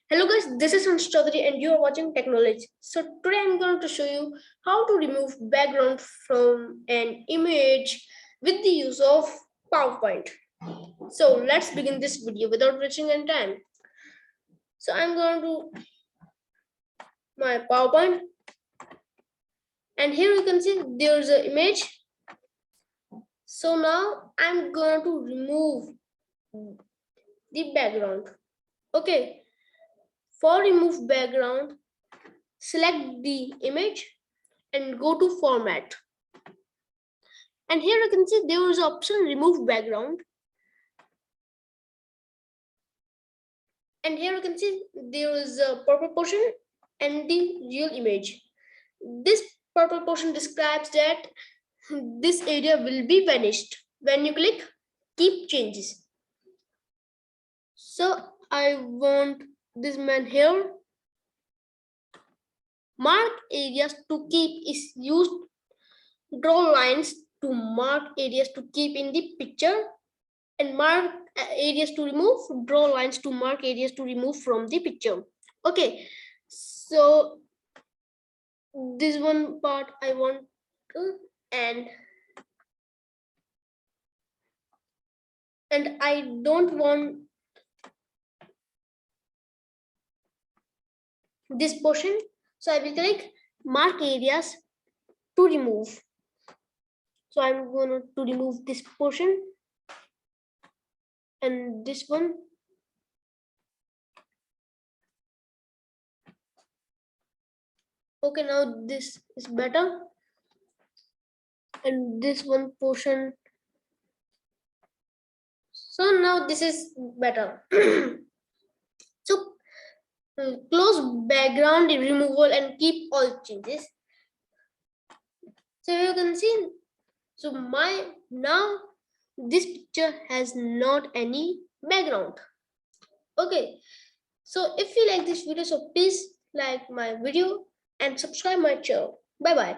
Hello guys, this is Chaudhary and you are watching Technology. So today I'm going to show you how to remove background from an image with the use of PowerPoint. So let's begin this video without wasting any time. So I'm going to my PowerPoint and here you can see there's an image. So now I'm going to remove the background. Okay, for remove background, select the image and go to format. And here you can see there is an option remove background. And here you can see there is a purple portion and the real image. This purple portion describes that this area will be vanished when you click keep changes. So I want this man here. Mark areas to keep is used. Draw lines to mark areas to keep in the picture and mark areas to remove. Draw lines to mark areas to remove from the picture. Okay, so this one part I want to, and I don't want this portion, so I will click mark areas to remove. So I'm going to remove this portion and this one. Okay, now this is better. And this one portion. So now this is better. So close background removal and keep all changes. So you can see, so now this picture has not any background. Okay, so if you like this video, so please like my video and subscribe my channel. Bye bye.